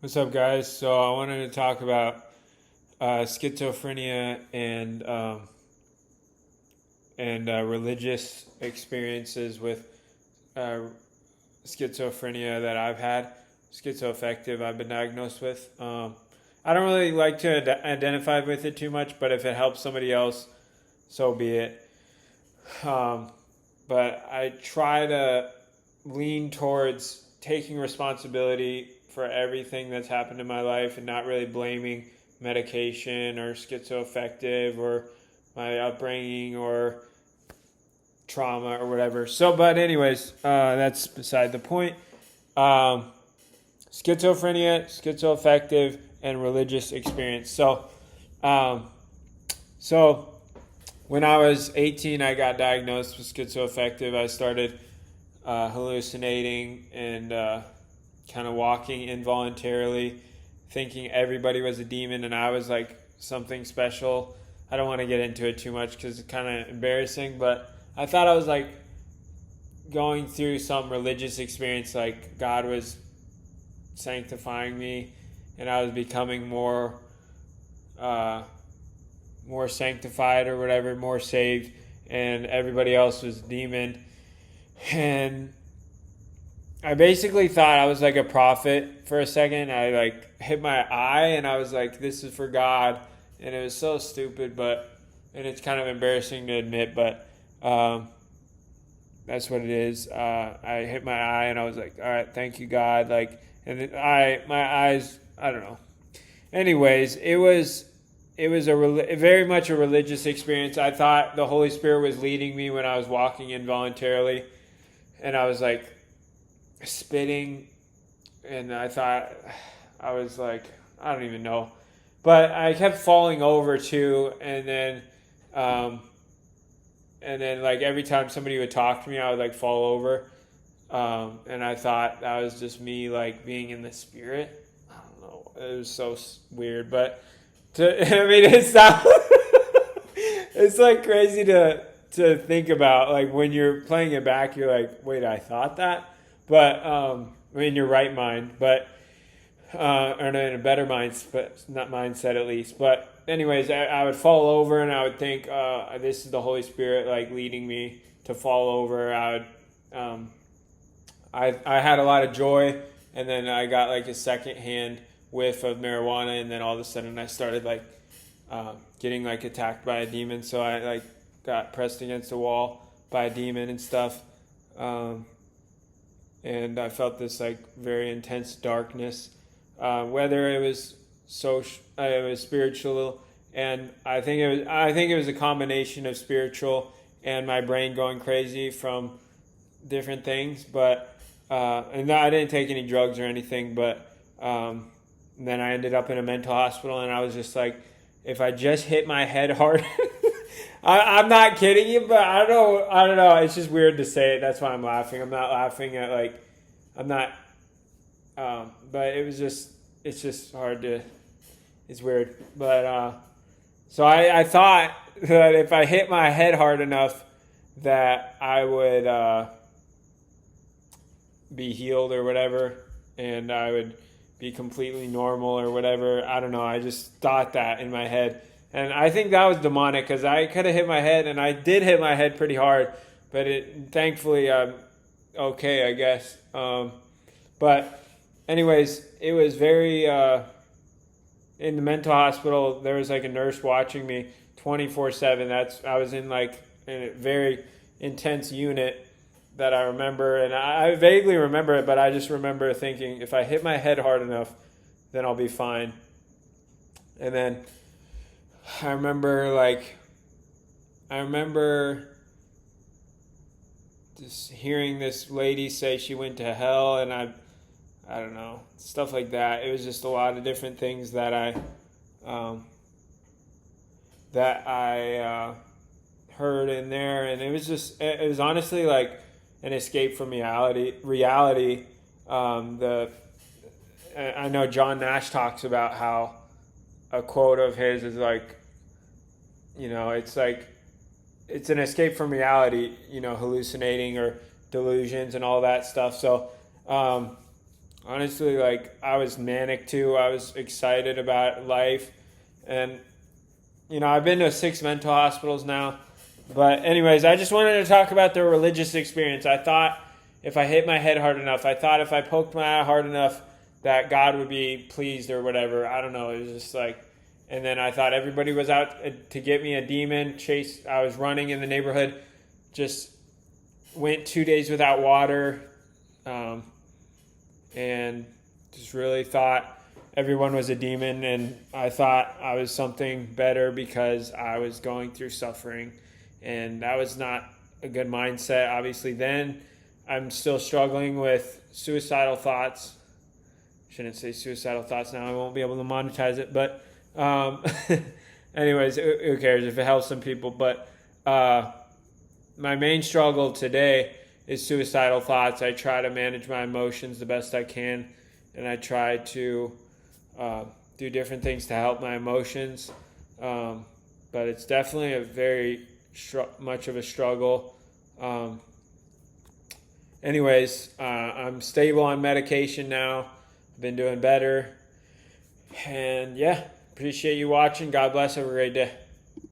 What's up, guys? So I wanted to talk about schizophrenia and religious experiences with uh, schizophrenia that I've had. Schizoaffective, I've been diagnosed with. I don't really like to identify with it too much, but if it helps somebody else, so be it. Um, but I try to lean towards taking responsibility for everything that's happened in my life and not really blaming medication or schizoaffective or my upbringing or trauma or whatever. So, but anyways, that's beside the point. Um, Schizophrenia, schizoaffective, and religious experience. Um, so when I was 18, I got diagnosed with schizoaffective. I started hallucinating and kind of walking involuntarily, thinking everybody was a demon and I was like something special. I don't want to get into it too much because it's kind of embarrassing, but I thought I was like going through some religious experience, like God was sanctifying me and I was becoming more sanctified or whatever, more saved, and everybody else was demon. And I basically thought I was like a prophet for a second. I like hit my eye and I was like, this is for God. And it was so stupid, and it's kind of embarrassing to admit, but that's what it is. I hit my eye and I was like, all right, thank you, God. Like, and then my eyes, I don't know. Anyways, it was very much a religious experience. I thought the Holy Spirit was leading me when I was walking involuntarily, and I was like spitting, and I thought I was like, I don't even know, but I kept falling over too, and then like every time somebody would talk to me, I would like fall over, and I thought that was just me like being in the spirit. I don't know, it was so weird, but it's not. It's like crazy to think about. Like when you're playing it back, you're like, wait, I thought that, but in your right mind, but or in a better mind, but not mindset at least. But anyways, I would fall over and I would think, this is the Holy Spirit like leading me to fall over. I had a lot of joy, and then I got like a secondhand whiff of marijuana, and then all of a sudden I started like getting like attacked by a demon. So I like got pressed against a wall by a demon and stuff, and I felt this like very intense darkness. Whether it was it was spiritual, and I think it was a combination of spiritual and my brain going crazy from different things. But and I didn't take any drugs or anything, but then I ended up in a mental hospital, and I was just like, if I just hit my head hard, I'm not kidding you, but I don't know. It's just weird to say it. That's why I'm laughing. I'm not laughing at like, I'm not, but it's just hard to, it's weird. But, so I thought that if I hit my head hard enough that I would, be healed or whatever, and I would be completely normal or whatever. I don't know. I just thought that in my head. And I think that was demonic because I could have hit my head, and I did hit my head pretty hard, but thankfully I'm okay, I guess. But anyways, it was very, in the mental hospital, there was like a nurse watching me 24/7. I was in like in a very intense unit that I remember, and I vaguely remember it, but I just remember thinking, if I hit my head hard enough, then I'll be fine. And then I remember just hearing this lady say she went to hell, and I don't know, stuff like that. It was just a lot of different things that I heard in there, and it was honestly like an escape from reality. I know John Nash talks about how a quote of his is like, it's like it's an escape from reality, hallucinating or delusions and all that stuff. So honestly, like, I was manic too. I was excited about life. And, I've been to 6 mental hospitals now. But anyways, I just wanted to talk about the religious experience. I thought if I hit my head hard enough, I thought if I poked my eye hard enough that God would be pleased or whatever. I don't know. It was just like, and then I thought everybody was out to get me a demon. I was running in the neighborhood, just went 2 days without water, and just really thought everyone was a demon, and I thought I was something better because I was going through suffering. And that was not a good mindset. Obviously, then I'm still struggling with suicidal thoughts. Shouldn't say suicidal thoughts now. I won't be able to monetize it. But anyways, who cares if it helps some people. But my main struggle today is suicidal thoughts. I try to manage my emotions the best I can. And I try to do different things to help my emotions. But it's definitely a very much of a struggle. Anyways, I'm stable on medication now. I've been doing better. And yeah, appreciate you watching. God bless. Have a great day.